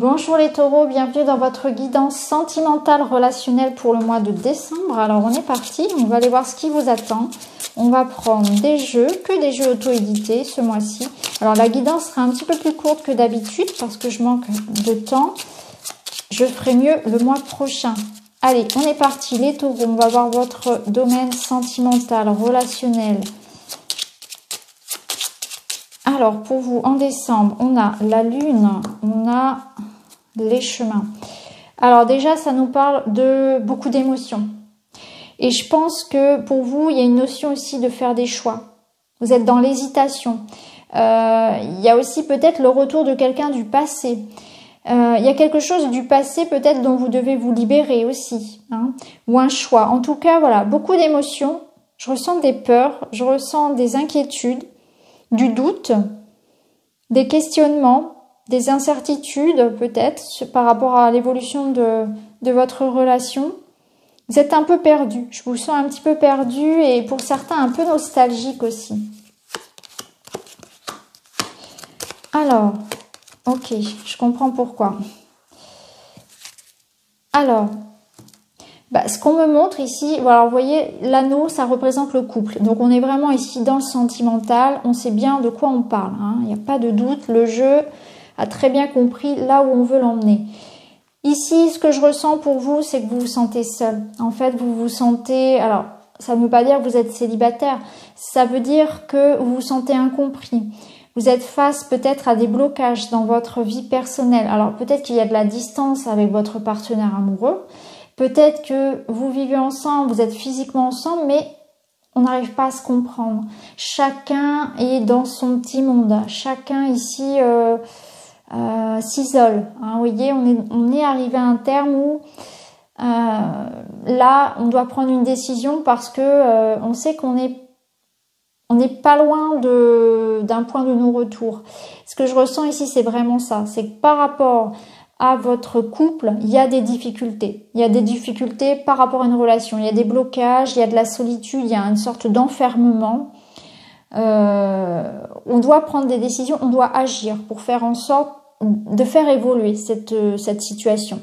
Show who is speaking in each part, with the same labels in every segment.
Speaker 1: Bonjour les taureaux, bienvenue dans votre guidance sentimentale relationnelle pour le mois de décembre. Alors on est parti, on va aller voir ce qui vous attend. On va prendre des jeux, que des jeux auto-édités ce mois-ci. Alors la guidance sera un petit peu plus courte que d'habitude parce que je manque de temps. Je ferai mieux le mois prochain. Allez, on est parti les taureaux, on va voir votre domaine sentimental, relationnel. Alors, pour vous, en décembre, on a la lune, on a les chemins. Alors déjà, ça nous parle de beaucoup d'émotions. Et je pense que pour vous, il y a une notion aussi de faire des choix. Vous êtes dans l'hésitation. Il y a aussi peut-être le retour de quelqu'un du passé. Il y a quelque chose du passé peut-être dont vous devez vous libérer aussi. Hein, ou un choix. En tout cas, voilà, beaucoup d'émotions. Je ressens des peurs, je ressens des inquiétudes. Du doute, des questionnements, des incertitudes peut-être par rapport à l'évolution de votre relation. Vous êtes un peu perdu, je vous sens un petit peu perdu et pour certains un peu nostalgique aussi. Alors, ok, je comprends pourquoi. Alors, ce qu'on me montre ici, voilà, vous voyez, l'anneau, ça représente le couple. Donc, on est vraiment ici dans le sentimental. On sait bien de quoi on parle. Hein. Il n'y a pas de doute. Le jeu a très bien compris là où on veut l'emmener. Ici, ce que je ressens pour vous, c'est que vous vous sentez seul. En fait, vous vous sentez... Alors, ça ne veut pas dire que vous êtes célibataire. Ça veut dire que vous vous sentez incompris. Vous êtes face peut-être à des blocages dans votre vie personnelle. Alors, peut-être qu'il y a de la distance avec votre partenaire amoureux. Peut-être que vous vivez ensemble, vous êtes physiquement ensemble, mais on n'arrive pas à se comprendre. Chacun est dans son petit monde. Chacun ici s'isole. Hein, vous voyez, on est arrivé à un terme où là, on doit prendre une décision parce que on sait qu'on n'est pas loin d'un point de non-retour. Ce que je ressens ici, c'est vraiment ça. C'est que par rapport à votre couple, il y a des difficultés. Il y a des difficultés par rapport à une relation. Il y a des blocages, il y a de la solitude, il y a une sorte d'enfermement. On doit prendre des décisions, on doit agir pour faire en sorte de faire évoluer cette situation.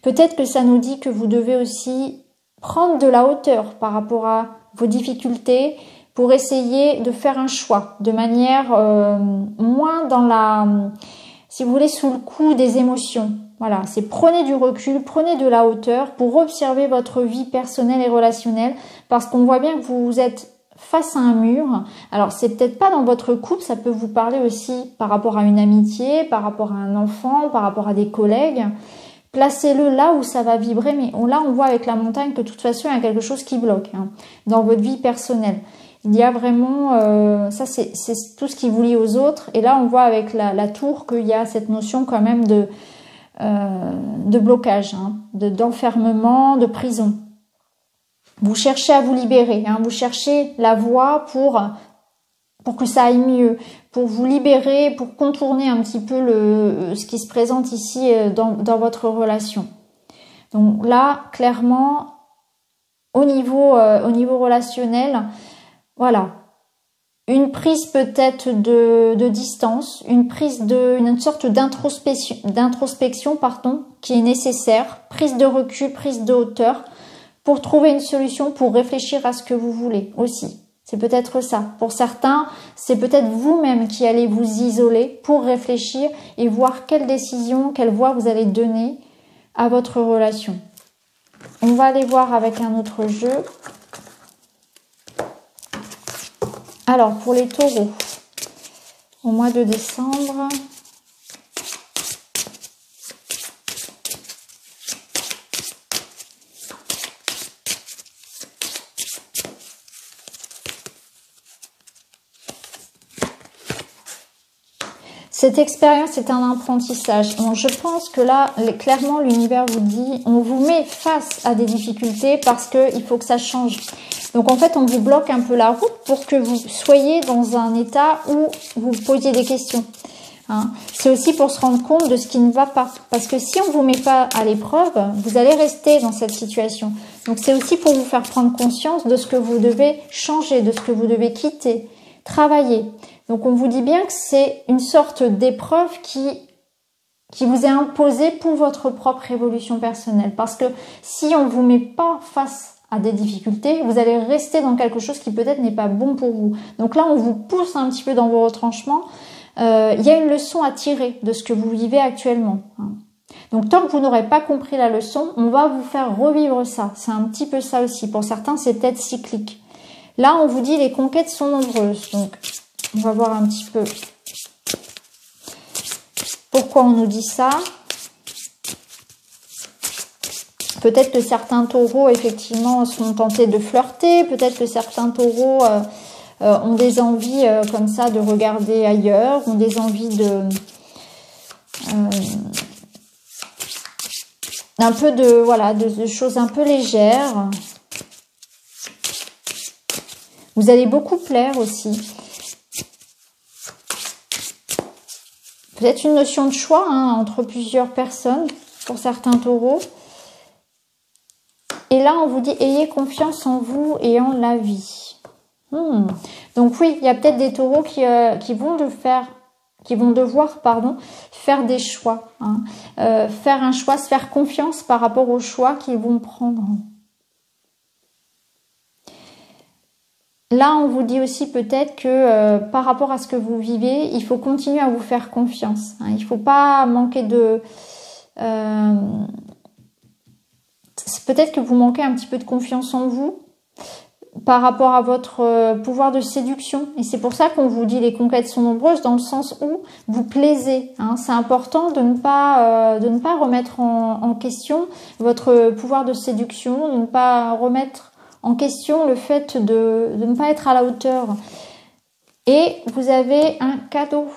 Speaker 1: Peut-être que ça nous dit que vous devez aussi prendre de la hauteur par rapport à vos difficultés pour essayer de faire un choix de manière moins dans la... Si vous voulez, sous le coup des émotions. Voilà, c'est prenez du recul, prenez de la hauteur pour observer votre vie personnelle et relationnelle parce qu'on voit bien que vous êtes face à un mur. Alors, c'est peut-être pas dans votre couple, ça peut vous parler aussi par rapport à une amitié, par rapport à un enfant, par rapport à des collègues. Placez-le là où ça va vibrer, mais là, on voit avec la montagne que de toute façon, il y a quelque chose qui bloque dans votre vie personnelle. Il y a vraiment, ça c'est tout ce qui vous lie aux autres. Et là, on voit avec la tour qu'il y a cette notion quand même de blocage, d'enfermement, de prison. Vous cherchez à vous libérer, vous cherchez la voie pour que ça aille mieux, pour vous libérer, pour contourner un petit peu ce qui se présente ici dans votre relation. Donc là, clairement, au niveau relationnel, voilà, une prise peut-être de distance, une sorte d'introspection, qui est nécessaire, prise de recul, prise de hauteur, pour trouver une solution, pour réfléchir à ce que vous voulez aussi. C'est peut-être ça. Pour certains, c'est peut-être vous-même qui allez vous isoler pour réfléchir et voir quelle décision, quelle voie vous allez donner à votre relation. On va aller voir avec un autre jeu. Alors, pour les taureaux, au mois de décembre, cette expérience est un apprentissage. Donc, je pense que là, clairement, l'univers vous dit, on vous met face à des difficultés parce qu'il faut que ça change. Donc en fait, on vous bloque un peu la route pour que vous soyez dans un état où vous posiez des questions. C'est aussi pour se rendre compte de ce qui ne va pas. Parce que si on ne vous met pas à l'épreuve, vous allez rester dans cette situation. Donc c'est aussi pour vous faire prendre conscience de ce que vous devez changer, de ce que vous devez quitter, travailler. Donc on vous dit bien que c'est une sorte d'épreuve qui qui vous est imposé pour votre propre évolution personnelle. Parce que si on ne vous met pas face à des difficultés, vous allez rester dans quelque chose qui peut-être n'est pas bon pour vous. Donc là, on vous pousse un petit peu dans vos retranchements. Il y a une leçon à tirer de ce que vous vivez actuellement. Donc tant que vous n'aurez pas compris la leçon, on va vous faire revivre ça. C'est un petit peu ça aussi. Pour certains, c'est peut-être cyclique. Là, on vous dit les conquêtes sont nombreuses. Donc, on va voir un petit peu pourquoi on nous dit ça. Peut-être que certains taureaux, effectivement, sont tentés de flirter. Peut-être que certains taureaux ont des envies comme ça de regarder ailleurs, ont des envies de... un peu de, voilà, de choses un peu légères. Vous allez beaucoup plaire aussi. Peut-être une notion de choix entre plusieurs personnes pour certains taureaux. Et là, on vous dit, ayez confiance en vous et en la vie. Donc oui, il y a peut-être des taureaux qui vont devoir faire des choix. Faire un choix, se faire confiance par rapport aux choix qu'ils vont prendre. Là, on vous dit aussi peut-être que par rapport à ce que vous vivez, il faut continuer à vous faire confiance. Il ne faut pas manquer de... peut-être que vous manquez un petit peu de confiance en vous par rapport à votre pouvoir de séduction. Et c'est pour ça qu'on vous dit les conquêtes sont nombreuses, dans le sens où vous plaisez. C'est important de ne pas remettre en question votre pouvoir de séduction, de ne pas remettre en question le fait de ne pas être à la hauteur. Et vous avez un cadeau.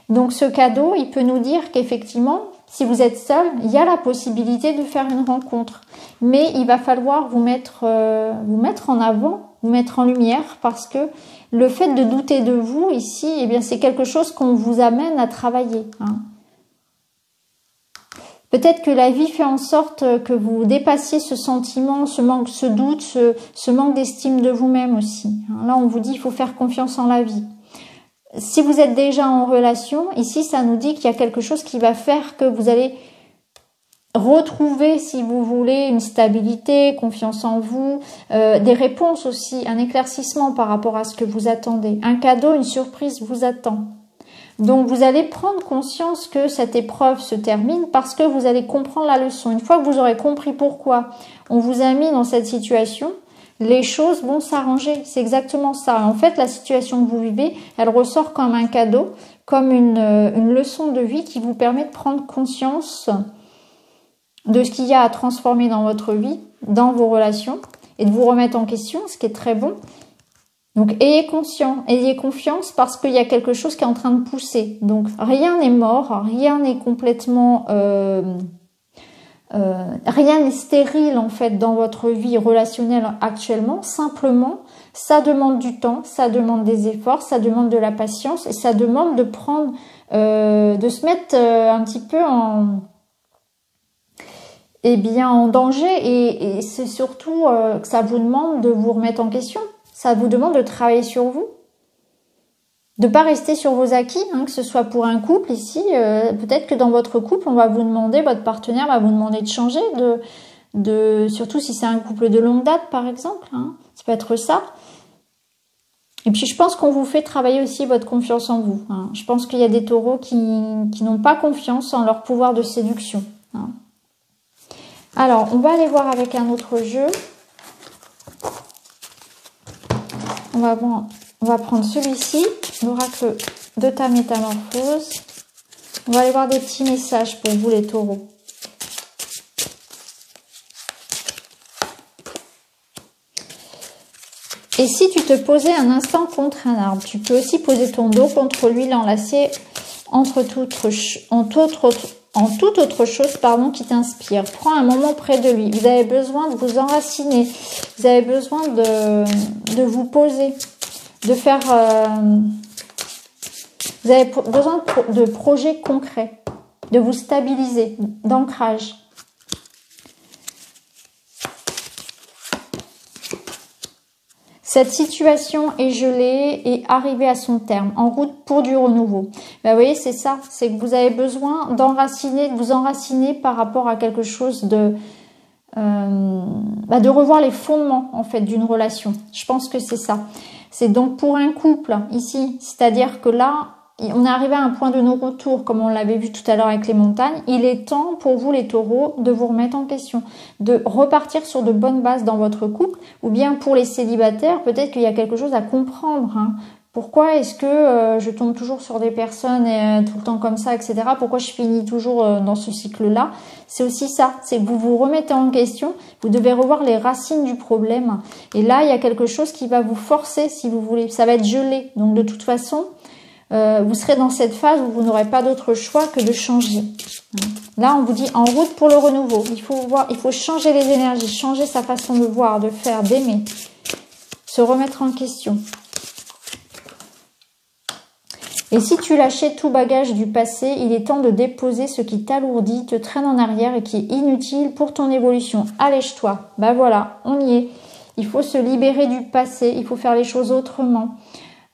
Speaker 1: Donc ce cadeau, il peut nous dire qu'effectivement, si vous êtes seul, il y a la possibilité de faire une rencontre. Mais il va falloir vous mettre en avant, vous mettre en lumière, parce que le fait de douter de vous ici, eh bien, c'est quelque chose qu'on vous amène à travailler. Peut-être que la vie fait en sorte que vous dépassiez ce sentiment, ce manque, ce doute, ce manque d'estime de vous-même aussi. Là, on vous dit qu'il faut faire confiance en la vie. Si vous êtes déjà en relation, ici, ça nous dit qu'il y a quelque chose qui va faire que vous allez retrouver, si vous voulez, une stabilité, confiance en vous, des réponses aussi, un éclaircissement par rapport à ce que vous attendez. Un cadeau, une surprise vous attend. Donc, vous allez prendre conscience que cette épreuve se termine parce que vous allez comprendre la leçon. Une fois que vous aurez compris pourquoi on vous a mis dans cette situation, les choses vont s'arranger. C'est exactement ça. En fait, la situation que vous vivez, elle ressort comme un cadeau, comme une leçon de vie qui vous permet de prendre conscience de ce qu'il y a à transformer dans votre vie, dans vos relations, et de vous remettre en question, ce qui est très bon. Donc, ayez confiance parce qu'il y a quelque chose qui est en train de pousser. Donc, rien n'est mort, rien n'est complètement... rien n'est stérile en fait dans votre vie relationnelle actuellement. Simplement, ça demande du temps, ça demande des efforts, ça demande de la patience et ça demande de prendre, de se mettre un petit peu en danger et c'est surtout que ça vous demande de vous remettre en question. Ça vous demande de travailler sur vous, de pas rester sur vos acquis, que ce soit pour un couple ici. Peut-être que dans votre couple, on va vous demander, votre partenaire va vous demander de changer, surtout si c'est un couple de longue date par exemple. Ça peut être ça. Et puis je pense qu'on vous fait travailler aussi votre confiance en vous. Je pense qu'il y a des taureaux qui n'ont pas confiance en leur pouvoir de séduction. Alors, on va aller voir avec un autre jeu. On va prendre celui-ci, l'oracle de ta métamorphose. On va aller voir des petits messages pour vous les taureaux. Et si tu te posais un instant contre un arbre, tu peux aussi poser ton dos contre l'huile enlacée en toute autre chose qui t'inspire. Prends un moment près de lui. Vous avez besoin de vous enraciner. Vous avez besoin de vous poser, de faire... vous avez besoin de projets concrets, de vous stabiliser, d'ancrage. Cette situation est gelée et arrivée à son terme, en route pour du renouveau. Ben, vous voyez, c'est ça. C'est que vous avez besoin d'enraciner, de vous enraciner par rapport à quelque chose de revoir les fondements en fait d'une relation. Je pense que c'est ça. C'est donc pour un couple ici, c'est-à-dire que là, on est arrivé à un point de non-retour, comme on l'avait vu tout à l'heure avec les montagnes. Il est temps pour vous les taureaux de vous remettre en question, de repartir sur de bonnes bases dans votre couple, ou bien pour les célibataires, peut-être qu'il y a quelque chose à comprendre. Pourquoi est-ce que je tombe toujours sur des personnes tout le temps comme ça, etc. Pourquoi je finis toujours dans ce cycle-là? C'est aussi ça, c'est que vous vous remettez en question, vous devez revoir les racines du problème. Et là, il y a quelque chose qui va vous forcer, si vous voulez. Ça va être gelé. Donc de toute façon, vous serez dans cette phase où vous n'aurez pas d'autre choix que de changer. Là, on vous dit en route pour le renouveau. Il faut changer les énergies, changer sa façon de voir, de faire, d'aimer, se remettre en question. Et si tu lâchais tout bagage du passé, il est temps de déposer ce qui t'alourdit, te traîne en arrière et qui est inutile pour ton évolution. Allège-toi. Ben voilà, on y est. Il faut se libérer du passé, il faut faire les choses autrement.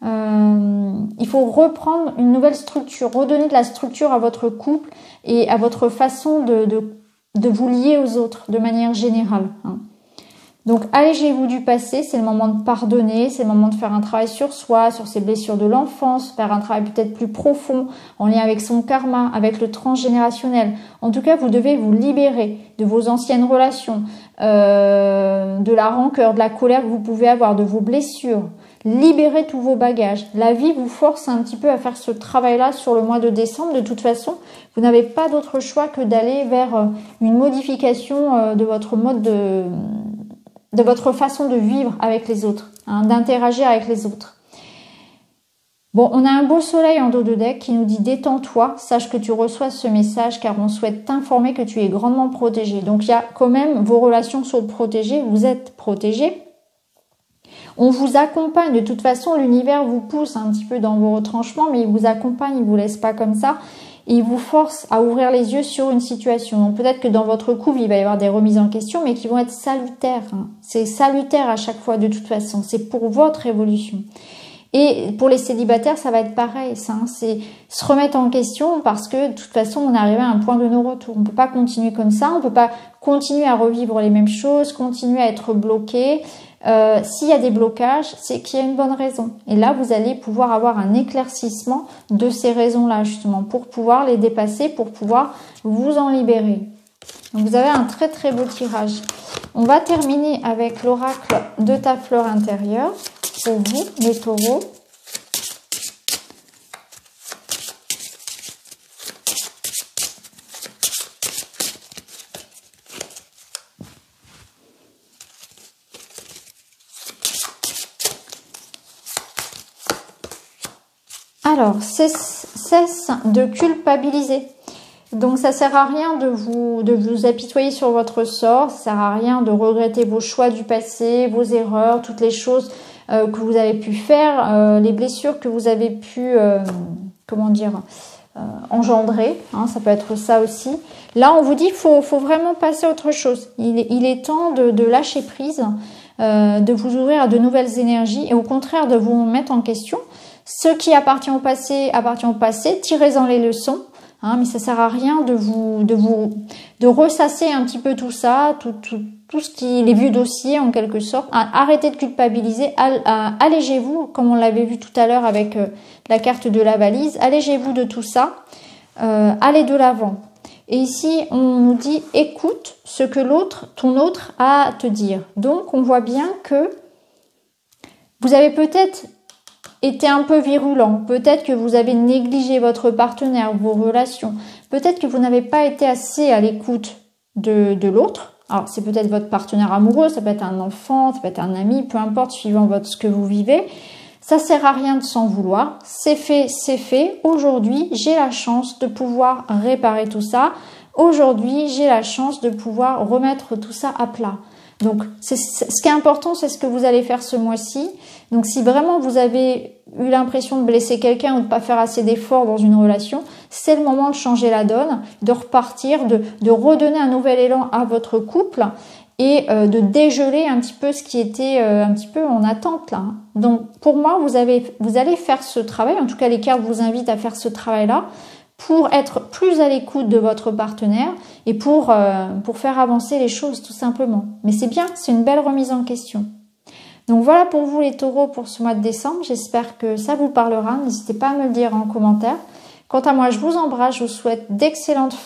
Speaker 1: Il faut reprendre une nouvelle structure, redonner de la structure à votre couple et à votre façon de vous lier aux autres de manière générale. Donc allégez-vous du passé, c'est le moment de pardonner, c'est le moment de faire un travail sur soi, sur ses blessures de l'enfance, faire un travail peut-être plus profond en lien avec son karma, avec le transgénérationnel. En tout cas, vous devez vous libérer de vos anciennes relations, de la rancœur, de la colère que vous pouvez avoir, de vos blessures. Libérez tous vos bagages. La vie vous force un petit peu à faire ce travail-là sur le mois de décembre. De toute façon, vous n'avez pas d'autre choix que d'aller vers une modification de votre mode de votre façon de vivre avec les autres, d'interagir avec les autres. Bon, on a un beau soleil en dos de deck qui nous dit « Détends-toi, sache que tu reçois ce message car on souhaite t'informer que tu es grandement protégé. » Donc, il y a quand même vos relations sont protégées, vous êtes protégé. On vous accompagne, de toute façon, l'univers vous pousse un petit peu dans vos retranchements, mais il vous accompagne, il ne vous laisse pas comme ça. Et il vous force à ouvrir les yeux sur une situation. Donc peut-être que dans votre couple, il va y avoir des remises en question, mais qui vont être salutaires. C'est salutaire à chaque fois, de toute façon. C'est pour votre évolution. Et pour les célibataires, ça va être pareil. C'est se remettre en question parce que de toute façon, on est arrivé à un point de non-retour. On ne peut pas continuer comme ça. On ne peut pas continuer à revivre les mêmes choses, continuer à être bloqué. S'il y a des blocages, c'est qu'il y a une bonne raison. Et là, vous allez pouvoir avoir un éclaircissement de ces raisons-là, justement, pour pouvoir les dépasser, pour pouvoir vous en libérer. Donc, vous avez un très très beau tirage. On va terminer avec l'oracle de ta fleur intérieure pour vous, les taureaux. Alors, cesse de culpabiliser. Donc, ça sert à rien de vous apitoyer sur votre sort. Ça sert à rien de regretter vos choix du passé, vos erreurs, toutes les choses que vous avez pu faire, les blessures que vous avez pu, engendrer. Ça peut être ça aussi. Là, on vous dit, faut vraiment passer à autre chose. Il est temps de lâcher prise, de vous ouvrir à de nouvelles énergies et au contraire de vous mettre en question. Ce qui appartient au passé, tirez-en les leçons, mais ça sert à rien de ressasser un petit peu tout ça, tout ce qui les vieux dossiers en quelque sorte. Arrêtez de culpabiliser, allégez-vous, comme on l'avait vu tout à l'heure avec la carte de la valise, allégez-vous de tout ça, allez de l'avant. Et ici, on nous dit écoute ce que ton autre a à te dire. Donc, on voit bien que vous avez peut-être été un peu virulent, peut-être que vous avez négligé votre partenaire, vos relations, peut-être que vous n'avez pas été assez à l'écoute de l'autre. Alors c'est peut-être votre partenaire amoureux, ça peut être un enfant, ça peut être un ami, peu importe, suivant ce que vous vivez. Ça sert à rien de s'en vouloir, c'est fait, c'est fait. Aujourd'hui, j'ai la chance de pouvoir réparer tout ça. Aujourd'hui, j'ai la chance de pouvoir remettre tout ça à plat. Donc, ce qui est important, c'est ce que vous allez faire ce mois-ci. Donc, si vraiment vous avez eu l'impression de blesser quelqu'un ou de pas faire assez d'efforts dans une relation, c'est le moment de changer la donne, de repartir, de redonner un nouvel élan à votre couple et de dégeler un petit peu ce qui était un petit peu en attente là. Donc pour moi, vous allez faire ce travail, en tout cas les cartes vous invitent à faire ce travail-là pour être plus à l'écoute de votre partenaire et pour faire avancer les choses tout simplement. Mais c'est bien, c'est une belle remise en question. Donc voilà pour vous les taureaux pour ce mois de décembre. J'espère que ça vous parlera. N'hésitez pas à me le dire en commentaire. Quant à moi, je vous embrasse. Je vous souhaite d'excellentes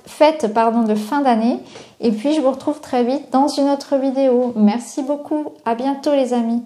Speaker 1: fêtes de fin d'année. Et puis, je vous retrouve très vite dans une autre vidéo. Merci beaucoup. À bientôt les amis.